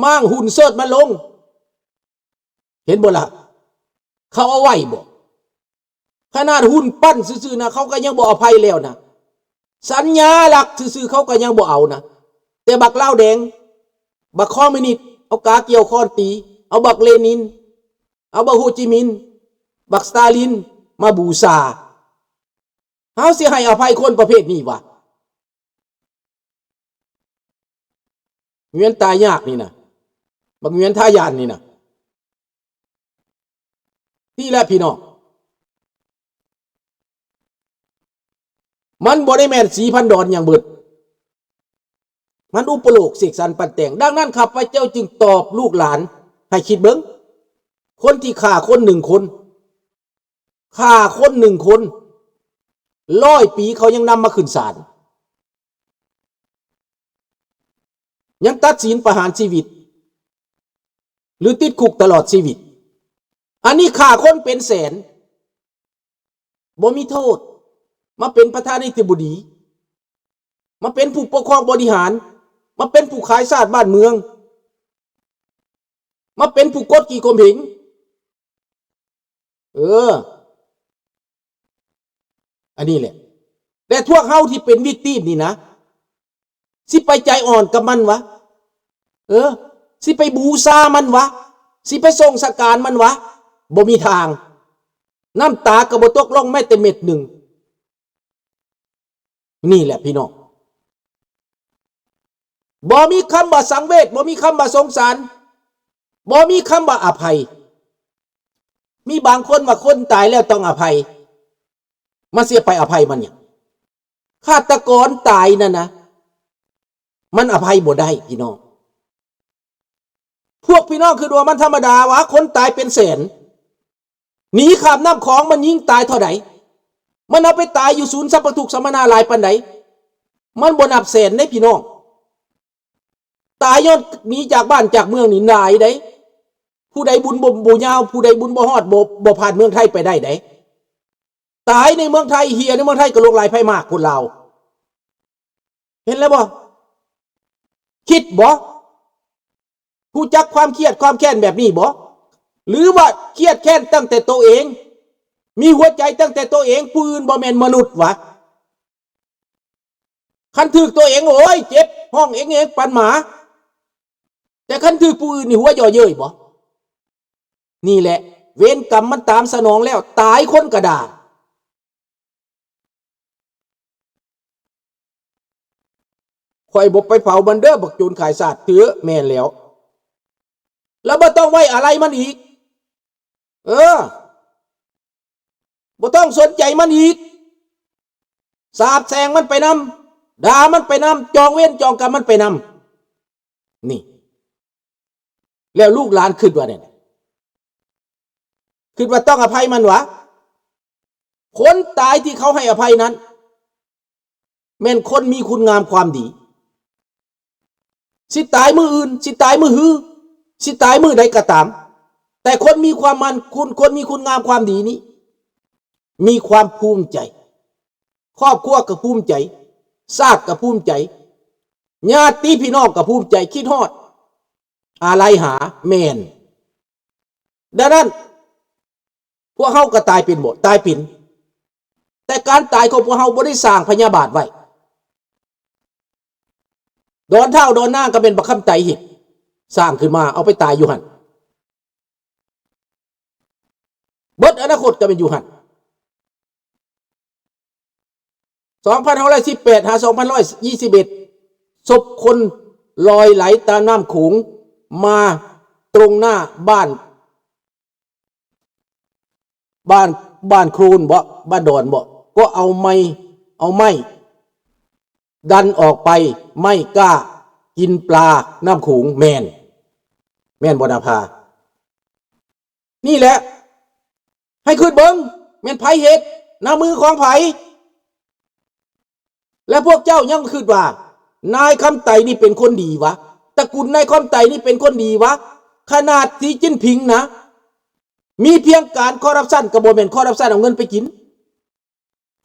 มั่างหุ่นเสิร์ชมาลงเห็นบ่ล่ะเขาเอาไว้บ่ขนาดหุ่นปั้นซื่อๆนะเขาก็ยังบ่อภัยแล้วนะสัญญาหลักซื่อๆเขาก็ยังบ่เอานะแต่บักเหล้าแดงบักคอมมิวนิสต์เอากาเกี่ยวคอนตีเอาบักเลนินเอาบักโฮจิมินห์บักสตาลินมาบูชาเฮาสิให้อภัยคนประเภทนี้วะเงินตายยากนี่นะบักเงินท่ายานนี่นะนี่แหละพี่น้องมันบ่ได้แม่นสีพันดอนอย่างเบิดมันอุปโลกเสกสรรปั้นแต่งดังนั้นข้าพเจ้าจึงตอบลูกหลานให้คิดเบิ่งคนที่ฆ่าคนหนึ่งคนฆ่าคนหนึ่งคน100 ปีเขายังนำมาขึ้นศาลยังตัดสินประหารชีวิตหรือติดคุกตลอดชีวิตอันนี้ฆ่าคนเป็นแสนบ่มีโทษมาเป็นประธานาธิบดีมาเป็นผู้ปกครองบริหารมาเป็นผู้ขายชาติบ้านเมืองมาเป็นผู้กดขี่ข่มเหงอันนี้แหละแต่พวกเฮาที่เป็นวิกติมนี่นะสิไปใจอ่อนกับมันวะสิไปบูชามันวะสิไปส่งสการมันวะบ่มีทางน้ำตากระบ่ตกลงแม้แต่เม็ดหนึ่งนี่แหละพี่น้องบ่มีคำว่าสังเวชบ่มีคำว่าสงสารบ่มีคำว่าอภัยมีบางคนว่าคนตายแล้วต้องอภัยมาเสียไปอภัยมันเนี่ยฆาตกรตายนั่นนะมันอภัยบ่ได้พี่น้องพวกพี่น้องคือว่ามันธรรมดาวะคนตายเป็นแสนหนีข้ามน้ำของมันยิงตายเท่าไหร่มันเอาไปตายอยู่ศูนย์สัพพทุกสัมมนาหลายปานใดมันบ่นับแสนได้พี่น้องตายย้อนหนีจากบ้านจากเมืองนี่นายได้ผู้ใดบุญบ่ยาวผู้ใดบุญบ่ฮอดบ่ผ่านเมืองไทยไปได้ไดตายในเมืองไทยเฮียในเมืองไทยก็ลงหลายไผมากคนลาวเห็นแล้วบ่คิดบ่ผู้จักความเครียดความแค้นแบบนี้บ่หรือว่าเครียดแค้นตั้งแต่ตัวเองมีหัวใจตั้งแต่ตัวเองผู้อื่นบ่แม่นมนุษย์วะคันถึกตัวเองโอ้ยเจ็บห้องเองปันหมาแต่คันถึกผู้อื่นนี่หัวย่อเย้ยบ่นี่แหละเวรกรรมมันตามสนองแล้วตายคนกระดาข่อยบ่ไปเผาบันเด้อบักโจรขายศาสตร์เถือแม่นแล้วบ่ต้องไว้อะไรมันอีกบ่ต้องสนใจมันอีกสาบแช่งมันไปนำด่ามันไปนำจองเวรจองกรรมมันไปนำนี่แล้วลูกหลานคิดว่าเนี่ยคิดว่าต้องอภัยมันวะคนตายที่เขาให้อภัยนั้นแม่นคนมีคุณงามความดีสิตายมืออื่นสิตายมือหือสิตายมือใดก็ตามแต่คนมีความคนมีคุณงามความดีนี้มีความภูมิใจครอบครัวก็ภูมิใจชาติก็ภูมิใจญาติพี่น้องก็ภูมิใจคิดฮอดอะไรหาแม่นดังนั้นพวกเฮาก็ตายเป็นบ่ตายเป็นแต่การตายของพวกเฮาบ่ได้สร้างพยาบาทไว้ดอนเท่าดอนหน้าก็เป็นบักคำไตเห็ดสร้างขึ้นมาเอาไปตายอยู่หั่นเบิดอนาคตก็เป็นอยู่หั่น2518 หา 2521ศพคนลอยไหลตามน้ำโขงมาตรงหน้าบ้านโครนบ่บ้านดอนบ่ก็เอาไม้ดันออกไปไม่กล้ากินปลาน้ำโขงแม่นบ่นาภานี่แหละให้ขึ้นเบิ่งแม่นไผเฮ็ดหน้ามือของไผและพวกเจ้ายังคิดว่านายคำไตนี่เป็นคนดีวะตระกูลนายคำไตนี่เป็นคนดีวะขนาดสีจิ้นผิงนะมีเพียงการคอร์รัปชันกับบ่แม่นคอร์รัปชันเอาเงินไปกิน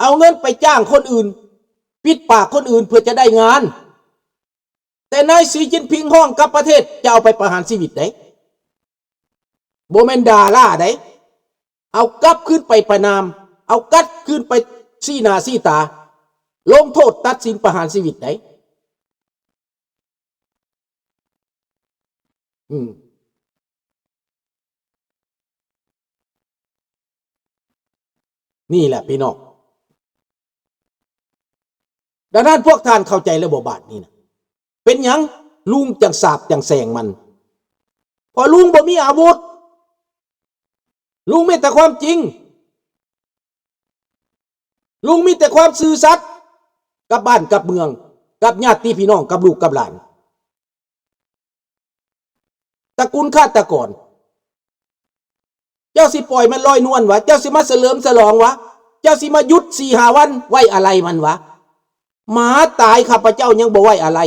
เอาเงินไปจ้างคนอื่นปิดปากคนอื่นเพื่อจะได้งาน แต่นายสีจิ้นผิงห้องกับประเทศจะเอาไปประหารชีวิตได้โบแมนดาล่าได้เอากลับขึ้นไปประนามเอากัดขึ้นไปซี่หน้าซี่ตาลงโทษตัดสินประหารชีวิตได้นี่แหละพี่น้องดังนั้นพวกท่านเข้าใจระบบบาทนี่นะเป็นหยังลุงจังสาบจังแสงมันพอลุงบ่มีอาวุธลุงมีแต่ความจริงลุงมีแต่ความซื่อสัตย์กับบ้านกับเมืองกับญาติพี่น้องกับลูกกับหลานตระกูลฆาตกรเจ้าสิปล่อยมันลอยนวลวะเจ้าสิมาเสลิมฉลองวะเจ้าสิมายุด4-5 วันไว้อะไรมันวะหมาตายข้าพเจ้ายังบ่ไว้อะไร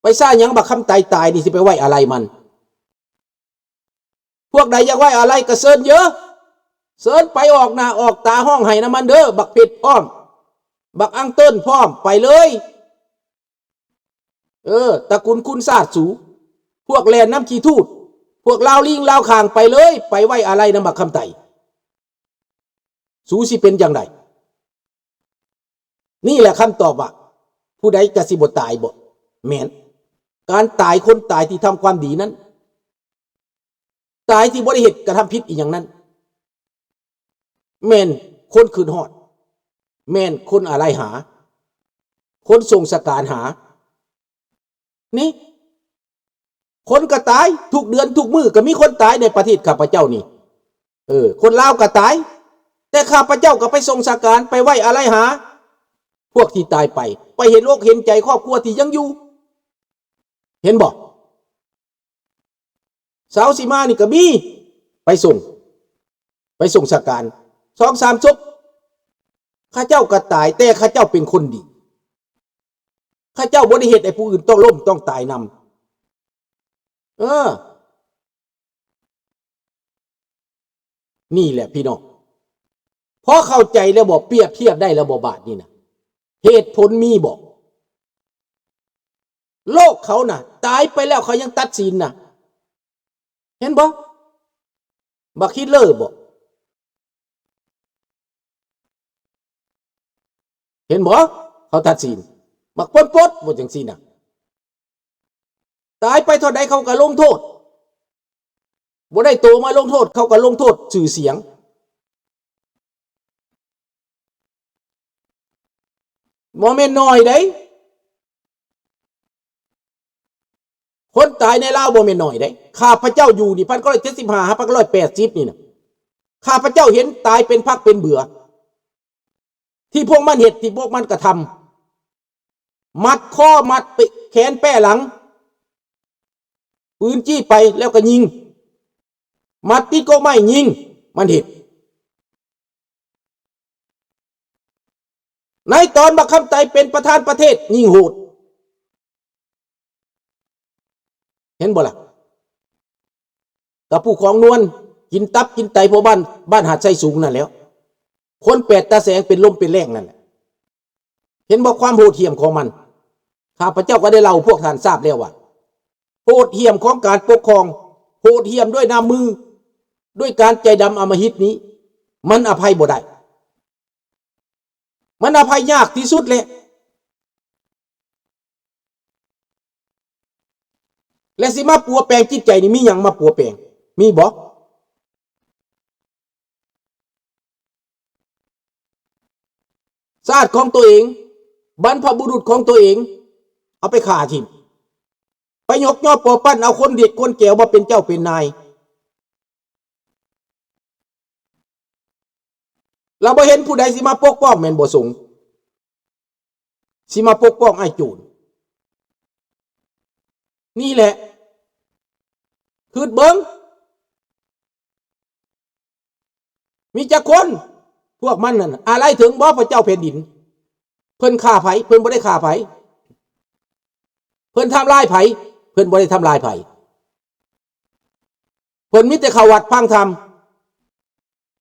ไปซ่ายังบักคำตายนี่สิไปไว้อะไรมันพวกใดอยากไว้อะไรก็เซิญเยอะเซิญไปออกหน้าออกตาห้องให้น้ำมันเด้อบักเป็ดพร้อมบักอังเติ้ลพร้อมไปเลยตระกูลคุณศาสตร์สูพวกแลนน้ำขี้ทูดพวกลาวลิงลาวข่างไปเลยไปไว้อะไรน้ำบักคำไตสูสิเป็นอย่างไรนี่แหละคำตอบว่าผู้ใดจะสิบตายบ่แม่นการตายคนตายที่ทำความดีนั้นตายที่บริเหตุกระทำผิดอีกอย่างนั้นแม่นคนคืนหอดแม่นคนอะไรหาคนส่งสการหานี่คนก็ตายทุกเดือนทุกมื้อก็มีคนตายในประเทศข้าพเจ้านี่คนลาวก็ตายแต่ข้าพเจ้าก็ไปส่งสการไปไว้อะไรหาพวกที่ตายไปเห็นอกเห็นใจครอบครัวที่ยังอยู่เห็นบอกสาวสีมานี่ก็มีไปส่งสการ2-3 ศพข้าเจ้าก็ตายแต่ข้าเจ้าเป็นคนดีข้าเจ้าบ่ได้เหตุให้ผู้อื่นต้องล้มต้องตายนำนี่แหละพี่น้องพอเข้าใจแล้วบอกเปรียบเทียบได้แล้วบอกบาทนี่นะเหตุผลมีบอกโลกเขาน่ะตายไปแล้วเขายังตัดสินน่ะเห็นบ่บักฮิตเลอร์บอกเห็นบ่เขาตัดสินบักปดบ่จังซี่น่ะตายไปเท่าใดเขาก็ลงโทษบ่ได้โตมาลงโทษเขาก็ลงโทษชื่อเสียงบ่แม่นน้อยเด้คนตายในลาวบ่แม่นน้อยเด้ข้าพเจ้าอยู่นี่1975 1980นี่น่ะข้าพเจ้าเห็นตายเป็นพักเป็นเบื่อที่พวกมันเฮ็ดที่พวกมันกระทำมัดข้อมัดไปแขนแป้หลังปืนจี้ไปแล้วก็ยิงมัดติดก็ไม่ยิงมันเห็นในตอนบักคำไตเป็นประธานประเทศยิงโหดเห็นบ่ล่ะกับผู้ของนวลกินตับกินไตพวกบ้านหาดไส้สูงนั่นแล้วคน8 ตาแสงเป็นลมเป็นแรงนั่นแหละเห็นบอกความโหดเหี้ยมของมันข้าพเจ้าก็ได้เล่าพวกท่านทราบแล้วว่าโหดเหี้ยมของการปกครองโหดเหี้ยมด้วยน้ำมือด้วยการใจดำอำมหิตนี้มันอภัยบ่ได้มันอภัยยากที่สุดเลยและสิมาปัวแปลงจิตใจนี่มีหยังมาปัวแปลงมีบ่ชาติของตัวเองบรรพบุรุษของตัวเองเอาไปฆ่าทิ้งไปยกย่อปอปั้นเอาคนเด็กคนแก่มาเป็นเจ้าเป็นนายเราบ่เห็นผู้ใดสิมาปกป้องแม่นบ่สงสิมาปกป้องไอ้โจรนี่แหละคือเบิ่งมีจักคนพวกมันนั่นอะไรถึงบ่พระเจ้าแผ่นดินเพิ่นฆ่าไผเพิ่นบ่ได้ฆ่าไผเพิ่นทำลายไผเพิ่นบ่ได้ทำลายไผเพิ่นมีแต่เข้าวัดพังธรรม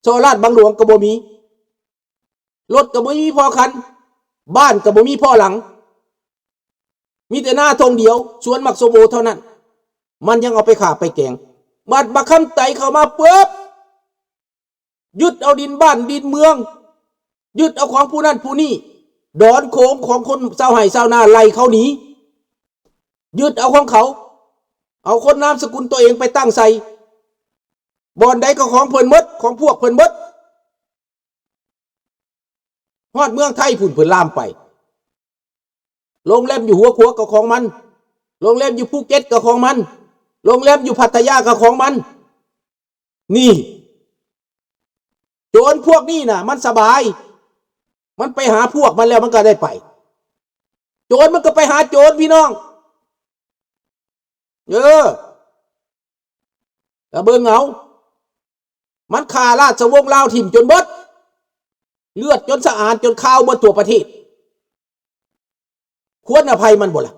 โซลาดบางหลวงก็บ่มีรถก็บ่มีพอคันบ้านก็บ่มีพอหลัง มีแต่หน้าทงเดียวสวนมักโซโบเท่านั้นมันยังเอาไปขาไปแกงบัดคำไตเข้ามาปุ๊บยึดเอาดินบ้านดินเมืองยึดเอาของผู้นั้นผู้นี้ดอนโขงของคนชาวไห่ชาวนาไล่เขาหนียึดเอาของเขาเอาคนนามสกุลตัวเองไปตั้งใส่บ่อนใดก็ของเพิ่นหมดของพวกเพิ่นหมดฮอดเมืองไทยพุ่นเพิ่นลามไปโรงแรมอยู่หัวขัวก็ของมันโรงแรมอยู่ภูเก็ตก็ของมันโรงแรมอยู่พัทยาก็ของมันนี่โจรพวกนี้น่ะมันสบายมันไปหาพวกมันแล้วมันก็ได้ไปโจรมันก็ไปหาโจรพี่น้องแล้วเบิ่งเอามันฆ่าราชวงศ์ลาวถิ่มจนเบิดเลือดจนสะอาดจนข้าวบนตัวประเทศควรอภัยมันบ่ล่ะ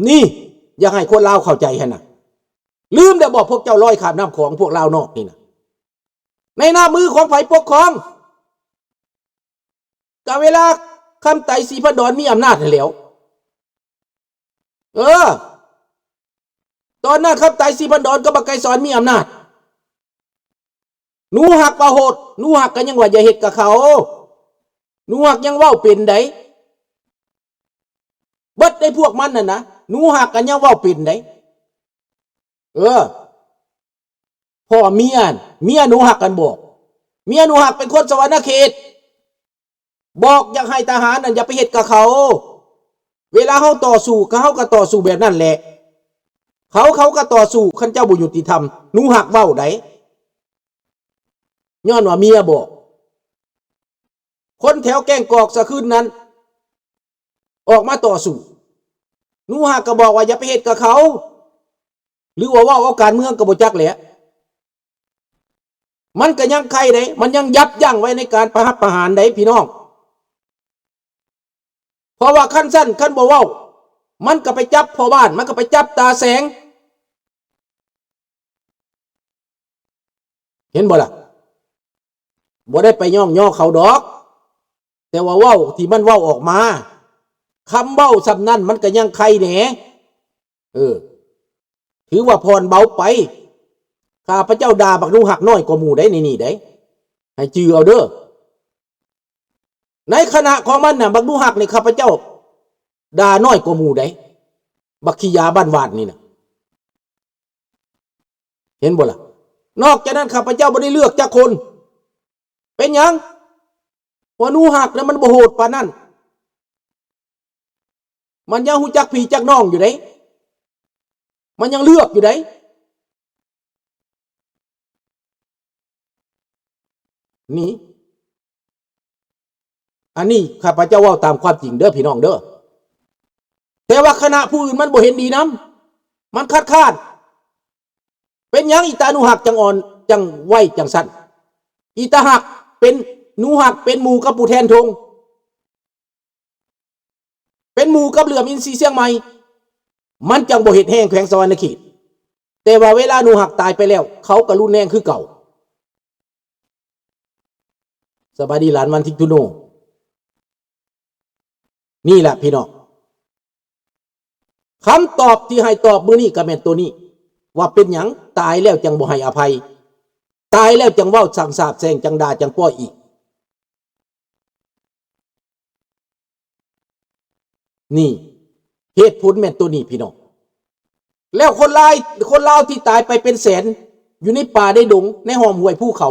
นี่อยากให้คนลาวเข้าใจให้นะลืมได้บอกพวกเจ้าลอยข้ามน้ำของพวกลาวนอกนี่นะในหน้ามือของฝ่ายปกครองกับเวลาคำไต่ศรีพันดรมีอำนาจแล้วตอนนั้นคำไต่ศรีพันดรกับบักไก่สอนมีอำนาจหนูหักประโหดหนูหักกันยังว่าอย่าเฮ็ดกับเขาหนูหักยังเว้าเป็นไดเบิดได้พวกมันน่ะนะหนูหักกันยังเว้าเป็นไดพ่อเมียหนูหักกันบอกเมียหนูหักเป็นคนสวรรณเขตบอกอยากให้ทหารนั่นอย่าไปเฮ็ดกับเขาเวลาเขาต่อสู้เขาก็ต่อสู้แบบนั้นแหละเขาก็ต่อสู้คันเจ้าบ่ยุติธรรมหนูหักเว้าไดย้อนว่าเมียบอกคนแถวแก้งกอกสะคืนนั้นออกมาต่อสู้หนูหักก็บอกว่าอย่าไปเฮ็ดกับเขาหรือว่าเอาการเมืองก็บ่จักแหละมันก็ยังใครได้มันยังยับยั้งไว้ในการประหารได้พี่น้องเพราะว่าขั้นสั้นขั้นบ่เว้ามันก็ไปจับพ่อบ้านมันก็ไปจับตาแสงเห็นบ่ล่ะบ่ได้ไปย่อเขาดอกแต่ว่าเว้าที่มันเว้าออกมาคำเว้าสำนั้นมันก็ยังใครแหนถือว่าพรเบาไปข้าพระเจ้าด่าบักหนูหักน้อยกว่าหมู่ได้นี่ได้ให้จือเอาเด้อในขณะของมันน่ะบักหนูหักนี่ข้าพเจ้าด่าน้อยกว่าหมู่ได้บักขี้ยาบ้านวาดนี่น่ะเห็นบ่ล่ะนอกจากนั้นข้าพเจ้าบ่ได้เลือกจักคนเป็นหยังว่าหนูหักแล้วมันบ่โหดปานนั้นมันยังฮู้จักพี่จักน้องอยู่เด้มันยังเลือกอยู่เด้นี่อันนี้ข้าพเจ้าว่าตามความจริงเด้อพี่น้องเด้อแต่ว่าคณะผู้อื่นมันบ่เห็นดีนํมันคาดเป็นหยังอีตาหนูหักจังอ่อนจังไวจังสั้นอีตาหักเป็นหนูหักเป็นหมู่กับปู่แทนทงเป็นหมู่กับเหลือมอินทรีเชียงใหม่มันจังบ่เฮ็ดแห้งแขวงสวรรณเขตแต่ว่าเวลาหนูหักตายไปแล้วเขาก็รุนแรงคือเก่าสบายดีหลานมันทิกตุโนนี่แหละพี่น้องคำตอบที่ให้ตอบมื้อนี้ก็แม่นตัวนี้ว่าเป็นหยังตายแล้วจังบ่ให้อภัยตายแล้วจังเว้าสั่งสาบแซงจังด่าจังป้อยอีกนี่เหตุผลแม่นตัวนี้พี่น้องแล้วคนลาวที่ตายไปเป็นแสนอยู่ในป่าในดงในห้อมห้วยภูเขา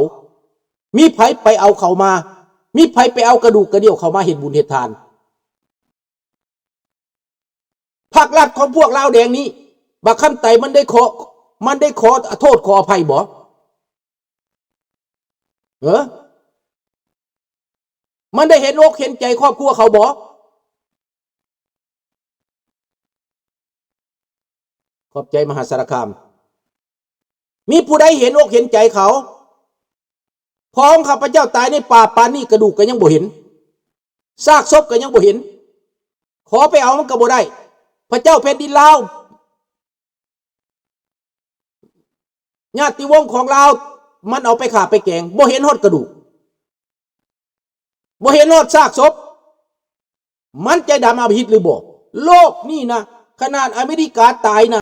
มีไผไปเอาเขามามีไผไปเอากระดูกกระเดี่ยวเขามาเฮ็ดบุญเฮ็ดทานภาครัฐของพวกลาวแดงนี้บักคำไตมันได้ขอโทษขออภัยบ่มันได้เห็นอกเห็นใจครอบครัวเขาบ่ขอบใจมหาสารคามมีผู้ใดเห็นอกเห็นใจเขาพ้องข้าพเจ้าตายในป่าปานนี้กระดูกก็ยังบ่เห็นซากศพก็ยังบ่เห็นขอไปเอามันก็บ่ได้พระเจ้าแผ่นดินลาวญาติวงศ์ของลาวมันเอาไปฆ่าไปแกงบ่เห็นฮอดกระดูกบ่เห็นฮอดซากศพมันใจดำอำมหิตหรือบ่ โลกนี่นะขนาดอเมริกาตายนะ